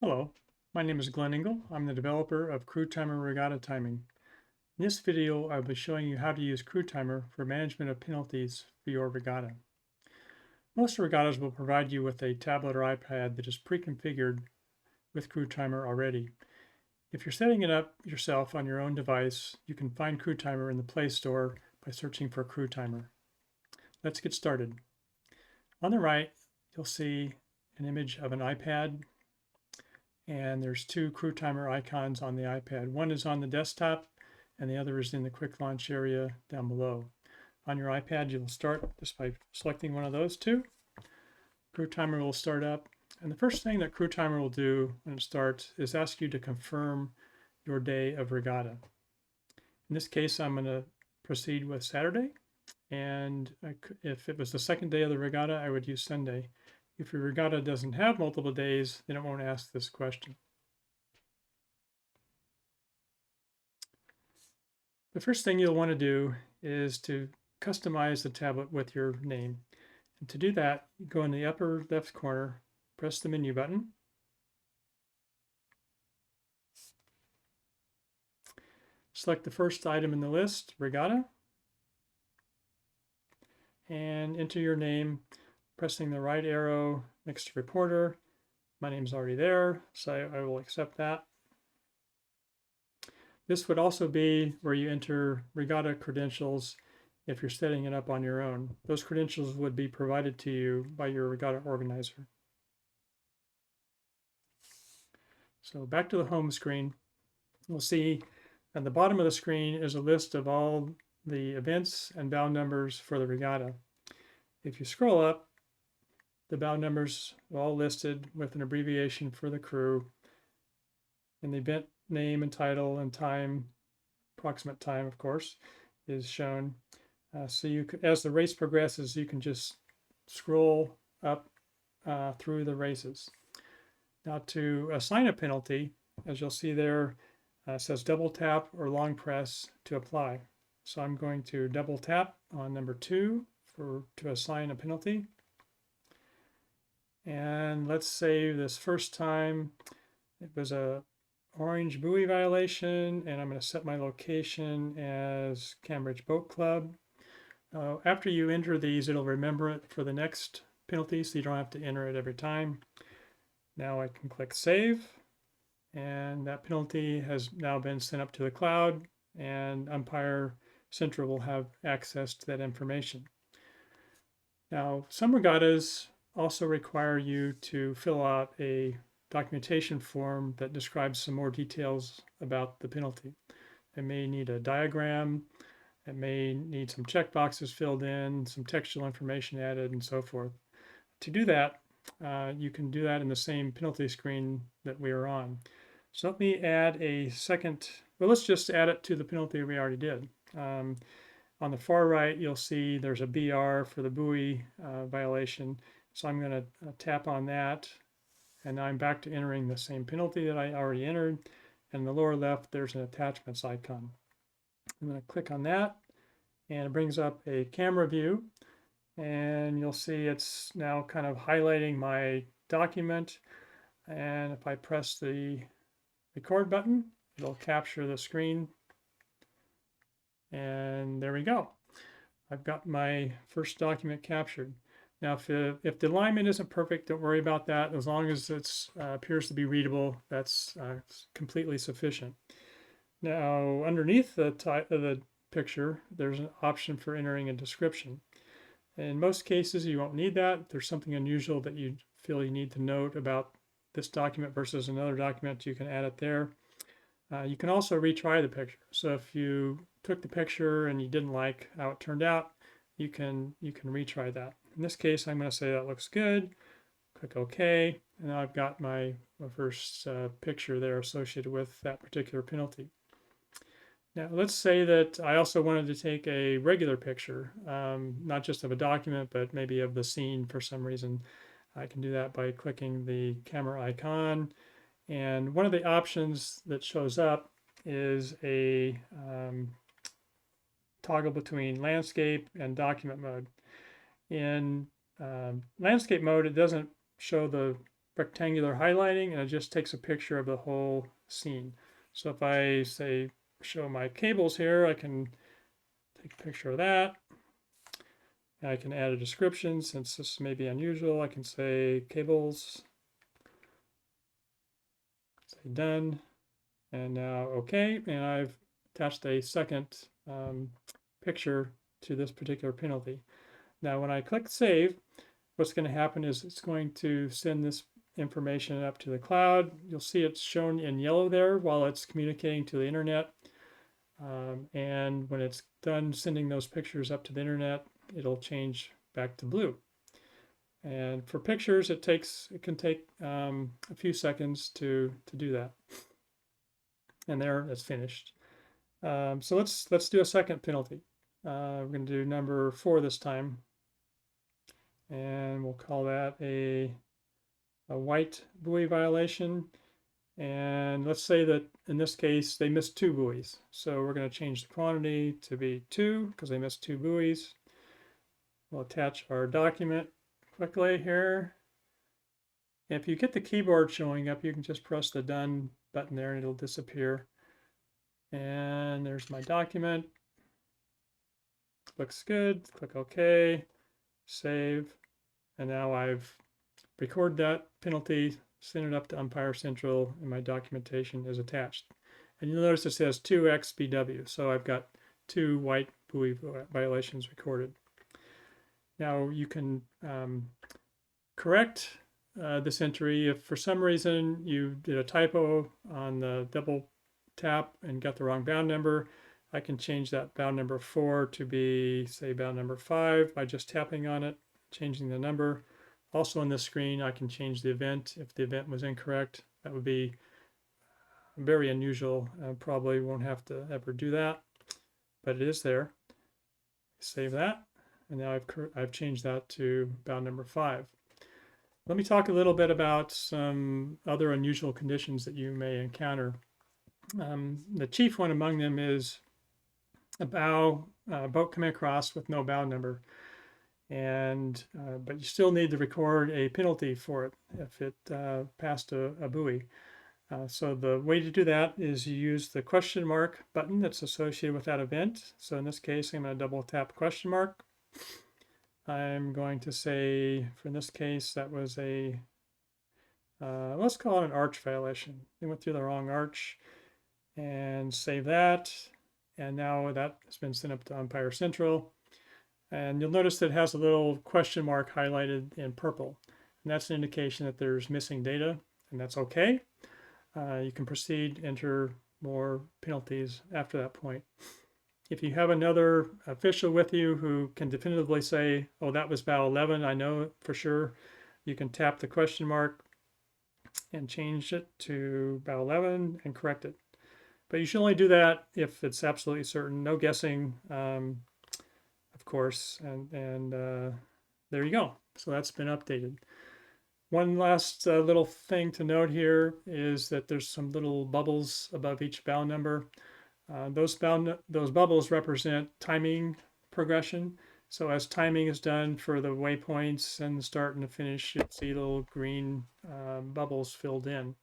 Hello, my name is Glenn Engel. I'm the developer of CrewTimer Regatta Timing. In this video, I'll be showing you how to use CrewTimer for management of penalties for your regatta. Most regattas will provide you with a tablet or iPad that is pre-configured with CrewTimer already. If you're setting it up yourself on your own device, you can find CrewTimer in the Play Store by searching for CrewTimer. Let's get started. On the right, you'll see an image of an iPad, and there's two CrewTimer icons on the iPad. One is on the desktop and the other is in the quick launch area down below. On your iPad, you'll start just by selecting one of those two. CrewTimer will start up, and the first thing that CrewTimer will do when it starts is ask you to confirm your day of regatta. In this case, I'm going to proceed with Saturday, and if it was the second day of the regatta, I would use Sunday. If your regatta doesn't have multiple days, then it won't ask this question. The first thing you'll want to do is to customize the tablet with your name. And to do that, you go in the upper left corner, press the menu button. Select the first item in the list, Regatta, and enter your name, pressing the right arrow next to reporter. My name's already there, so I will accept that. This would also be where you enter regatta credentials if you're setting it up on your own. Those credentials would be provided to you by your regatta organizer. So back to the home screen, we'll see at the bottom of the screen is a list of all the events and bow numbers for the regatta. If you scroll up, the bow numbers are all listed with an abbreviation for the crew, and the event name and title and time, approximate time, of course, is shown. So you could, as the race progresses, you can just scroll up through the races. Now to assign a penalty, as you'll see there, it says double tap or long press to apply. So I'm going to double tap on number 2 to assign a penalty. And let's say this first time it was a orange buoy violation, and I'm going to set my location as Cambridge Boat Club. After you enter these, it'll remember it for the next penalty, so you don't have to enter it every time. Now I can click Save, and that penalty has now been sent up to the cloud, and Umpire Central will have access to that information. Now, some regattas also require you to fill out a documentation form that describes some more details about the penalty. It may need a diagram, it may need some checkboxes filled in, some textual information added, and so forth. To do that, you can do that in the same penalty screen that we are on. So let me add a second, well, let's just add it to the penalty we already did. On the far right, you'll see there's a BR for the buoy violation. So I'm going to tap on that, and now I'm back to entering the same penalty that I already entered. And in the lower left, there's an attachments icon. I'm going to click on that, and it brings up a camera view. And you'll see it's now kind of highlighting my document. And if I press the record button, it'll capture the screen. And there we go. I've got my first document captured. Now, if the alignment isn't perfect, don't worry about that. As long as it appears to be readable, that's completely sufficient. Now, underneath the picture, there's an option for entering a description. In most cases, you won't need that. If there's something unusual that you feel you need to note about this document versus another document, you can add it there. You can also retry the picture. So if you took the picture and you didn't like how it turned out, you can retry that. In this case, I'm going to say that looks good. Click OK, and now I've got my first picture there associated with that particular penalty. Now let's say that I also wanted to take a regular picture, not just of a document, but maybe of the scene for some reason. I can do that by clicking the camera icon. And one of the options that shows up is a toggle between landscape and document mode. In landscape mode, it doesn't show the rectangular highlighting, and it just takes a picture of the whole scene. So if I say show my cables here, I can take a picture of that. I can add a description since this may be unusual. I can say cables, say done, and now OK. And I've attached a second picture to this particular penalty. Now, when I click save, what's going to happen is it's going to send this information up to the cloud. You'll see it's shown in yellow there while it's communicating to the internet. And when it's done sending those pictures up to the internet, it'll change back to blue. And for pictures, it can take a few seconds to do that. And there, it's finished. So let's do a second penalty. We're going to do number 4 this time, and we'll call that a white buoy violation. And let's say that in this case they missed 2 buoys, so we're going to change the quantity to be 2 because they missed 2 buoys. We'll attach our document quickly here. If you get the keyboard showing up, you can just press the done button there and it'll disappear. And there's my document. Looks good. Click OK, save, and now I've recorded that penalty, sent it up to Umpire Central, and my documentation is attached. And you'll notice it says 2XBW, so I've got 2 white buoy violations recorded. Now you can correct this entry if for some reason you did a typo on the double tap and got the wrong bound number. I can change that bound number 4 to be, say, bound number 5 by just tapping on it, changing the number. Also on this screen, I can change the event if the event was incorrect. That would be very unusual. I probably won't have to ever do that, but it is there. Save that, and now I've changed that to bound number 5. Let me talk a little bit about some other unusual conditions that you may encounter. The chief one among them is a boat coming across with no bound number, and but you still need to record a penalty for it if it passed a buoy. So the way to do that is you use the question mark button that's associated with that event. So in this case, I'm going to double tap question mark. I'm going to say, for this case, that was a, let's call it an arch violation. They went through the wrong arch, and save that. And now that has been sent up to Umpire Central. And you'll notice that it has a little question mark highlighted in purple. And that's an indication that there's missing data, and that's okay. You can proceed, enter more penalties after that point. If you have another official with you who can definitively say, oh, that was bow 11, I know for sure, you can tap the question mark and change it to bow 11 and correct it. But you should only do that if it's absolutely certain, no guessing, of course, and there you go. So that's been updated. One last little thing to note here is that there's some little bubbles above each bound number. Those bubbles represent timing progression. So as timing is done for the waypoints and the start and the finish, you'll see little green bubbles filled in.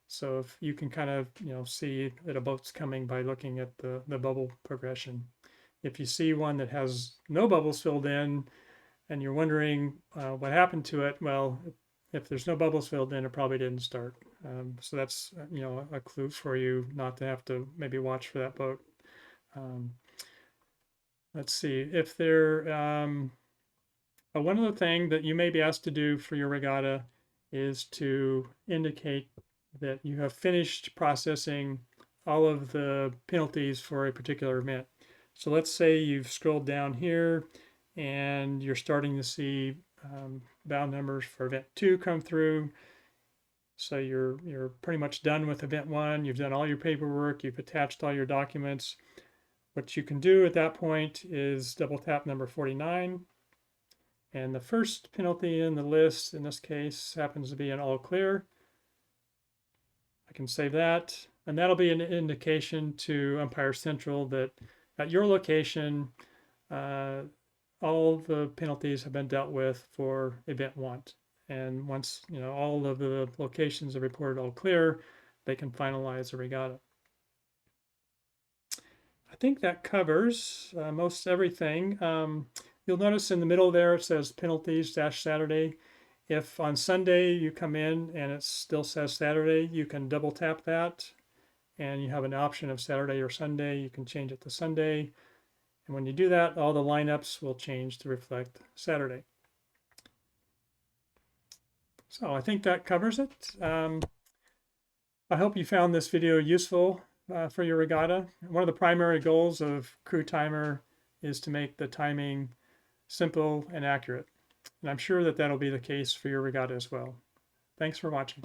So if you can kind of see that a boat's coming by looking at the bubble progression. If you see one that has no bubbles filled in and you're wondering what happened to it, well, if there's no bubbles filled in, it probably didn't start. So that's a clue for you not to have to maybe watch for that boat. Let's see if there. One other thing that you may be asked to do for your regatta is to indicate that you have finished processing all of the penalties for a particular event. So let's say you've scrolled down here and you're starting to see bound numbers for event 2 come through. So you're pretty much done with event 1. You've done all your paperwork. You've attached all your documents. What you can do at that point is double tap number 49. And the first penalty in the list, in this case, happens to be an all clear. I can save that. And that'll be an indication to Umpire Central that at your location, all the penalties have been dealt with for event 1. And once all of the locations are reported all clear, they can finalize the regatta. I think that covers most everything. You'll notice in the middle there it says penalties Saturday. If on Sunday you come in and it still says Saturday, you can double tap that and you have an option of Saturday or Sunday. You can change it to Sunday. And when you do that, all the lineups will change to reflect Saturday. So I think that covers it. I hope you found this video useful for your regatta. One of the primary goals of CrewTimer is to make the timing simple and accurate. And I'm sure that that'll be the case for your regatta as well. Thanks for watching.